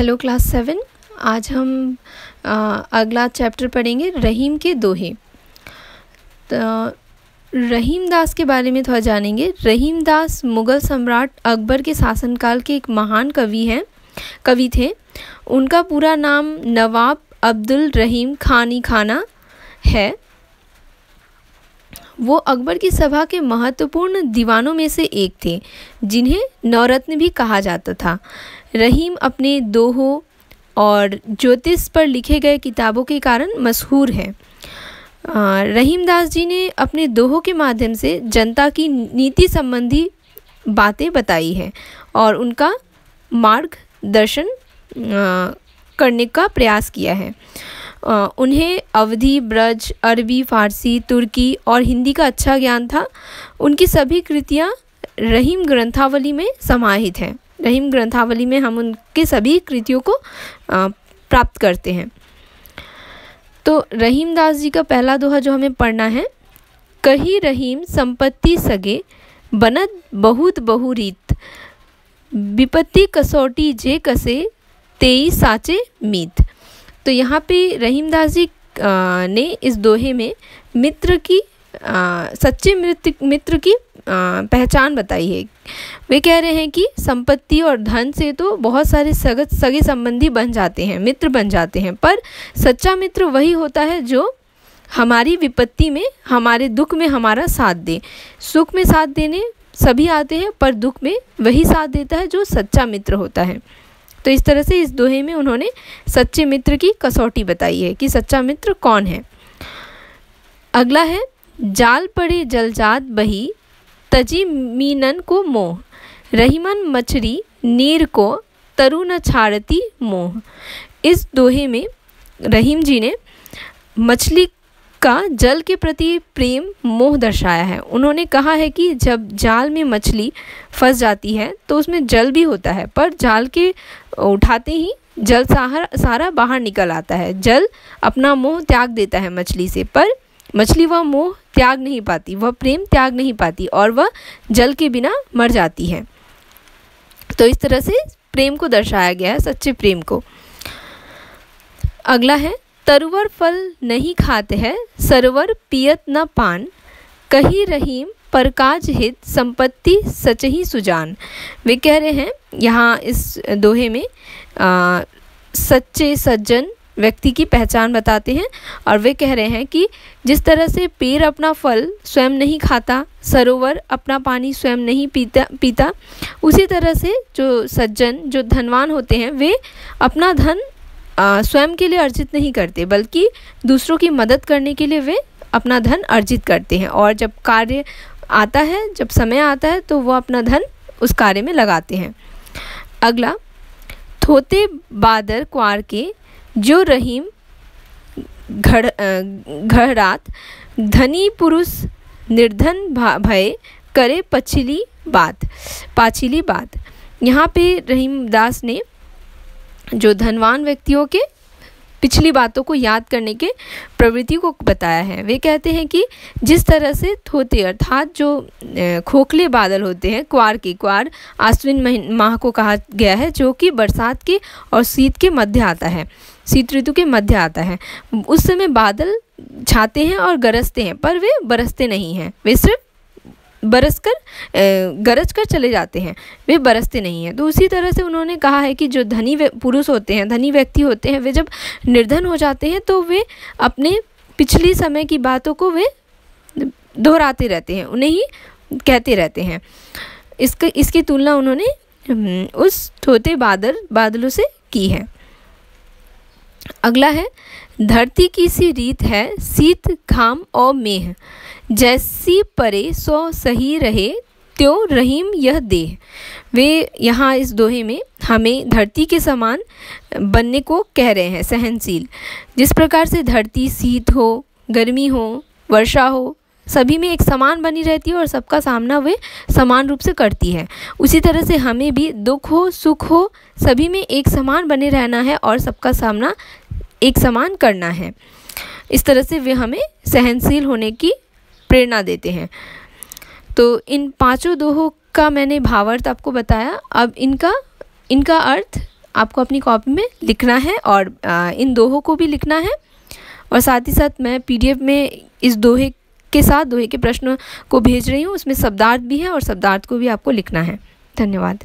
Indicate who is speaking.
Speaker 1: Hello class 7। आज हम अगला चैप्टर पढ़ेंगे रहीम के दोहे। तो रहीम दास के बारे में थोड़ा जानेंगे। रहीम दास मुग़ल सम्राट अकबर के शासनकाल के एक महान कवि थे। उनका पूरा नाम नवाब अब्दुल रहीम खानी खाना है। वो अकबर की सभा के महत्वपूर्ण दीवानों में से एक थे, जिन्हें नवरत्न भी कहा जाता था। रहीम अपने दोहों और ज्योतिष पर लिखे गए किताबों के कारण मशहूर है। रहीम दास जी ने अपने दोहों के माध्यम से जनता की नीति संबंधी बातें बताई है और उनका मार्गदर्शन करने का प्रयास किया है। उन्हें अवधी, ब्रज, अरबी, फारसी, तुर्की और हिंदी का अच्छा ज्ञान था। उनकी सभी कृतियाँ रहीम ग्रंथावली में समाहित हैं। रहीम ग्रंथावली में हम उनके सभी कृतियों को प्राप्त करते हैं। तो रहीम दास जी का पहला दोहा जो हमें पढ़ना है, कही रहीम संपत्ति सगे बनत बहुत बहुरीत, विपत्ति कसौटी जे कसे तेई साचे मीत। तो यहाँ पे रहीम दास जी ने इस दोहे में सच्चे मित्र की पहचान बताई है। वे कह रहे हैं कि संपत्ति और धन से तो बहुत सारे सगे संबंधी बन जाते हैं, मित्र बन जाते हैं, पर सच्चा मित्र वही होता है जो हमारी विपत्ति में, हमारे दुख में हमारा साथ दे। सुख में साथ देने सभी आते हैं, पर दुख में वही साथ देता है जो सच्चा मित्र होता है। तो इस तरह से इस दोहे में उन्होंने सच्चे मित्र की कसौटी बताई है कि सच्चा मित्र कौन है। अगला है, जाल पड़े जलजात बही तजी मीनन को मोह, रहीमन मछरी नीर को तरु न छाड़ती मोह। इस दोहे में रहीम जी ने मछली का जल के प्रति प्रेम मोह दर्शाया है। उन्होंने कहा है कि जब जाल में मछली फंस जाती है तो उसमें जल भी होता है, पर जाल के उठाते ही जल सारा बाहर निकल आता है। जल अपना मोह त्याग देता है मछली से, पर मछली वह मोह त्याग नहीं पाती, वह प्रेम त्याग नहीं पाती और वह जल के बिना मर जाती है। तो इस तरह से प्रेम को दर्शाया गया है, सच्चे प्रेम को। अगला है, तरुवर फल नहीं खाते हैं सरवर पियत न पान, कही रहीम परकाज हित संपत्ति सच ही सुजान। वे कह रहे हैं यहाँ इस दोहे में सच्चे सज्जन व्यक्ति की पहचान बताते हैं और वे कह रहे हैं कि जिस तरह से पेड़ अपना फल स्वयं नहीं खाता, सरोवर अपना पानी स्वयं नहीं पीता, उसी तरह से जो सज्जन, जो धनवान होते हैं, वे अपना धन स्वयं के लिए अर्जित नहीं करते, बल्कि दूसरों की मदद करने के लिए वे अपना धन अर्जित करते हैं। और जब कार्य आता है, जब समय आता है, तो वो अपना धन उस कार्य में लगाते हैं। अगला, थोते बादर क्वार के जो रहीम घड़ात, धनी पुरुष निर्धन भय करे पाछिली बात। यहाँ पे रहीम दास ने जो धनवान व्यक्तियों के पिछली बातों को याद करने के प्रवृत्ति को बताया है। वे कहते हैं कि जिस तरह से थोते अर्थात जो खोखले बादल होते हैं, क्वार आश्विन माह को कहा गया है, जो कि बरसात के और शीत के मध्य आता है, शीत ऋतु के मध्य आता है। उस समय बादल छाते हैं और गरजते हैं, पर वे बरसते नहीं हैं, वे सिर्फ गरज कर चले जाते हैं, वे बरसते नहीं हैं। तो उसी तरह से उन्होंने कहा है कि जो धनी पुरुष होते हैं, धनी व्यक्ति होते हैं, वे जब निर्धन हो जाते हैं तो वे अपने पिछली समय की बातों को वे दोहराते रहते हैं, उन्हें ही कहते रहते हैं। इसकी तुलना उन्होंने उस थोते बादलों से की है। अगला है, धरती की सी रीत है शीत घाम और मेह, जैसी परे सो सही रहे त्यों रहीम यह देह। वे यहाँ इस दोहे में हमें धरती के समान बनने को कह रहे हैं, सहनशील। जिस प्रकार से धरती शीत हो, गर्मी हो, वर्षा हो, सभी में एक समान बनी रहती है और सबका सामना वे समान रूप से करती है, उसी तरह से हमें भी दुख हो, सुख हो, सभी में एक समान बने रहना है और सबका सामना एक समान करना है। इस तरह से वे हमें सहनशील होने की प्रेरणा देते हैं। तो इन पांचों दोहों का मैंने भावार्थ आपको बताया। अब इनका अर्थ आपको अपनी कॉपी में लिखना है और इन दोहों को भी लिखना है। और साथ ही साथ मैं PDF में इस दोहे के साथ दोहे के प्रश्न को भेज रही हूँ, उसमें शब्दार्थ भी है और शब्दार्थ को भी आपको लिखना है। धन्यवाद।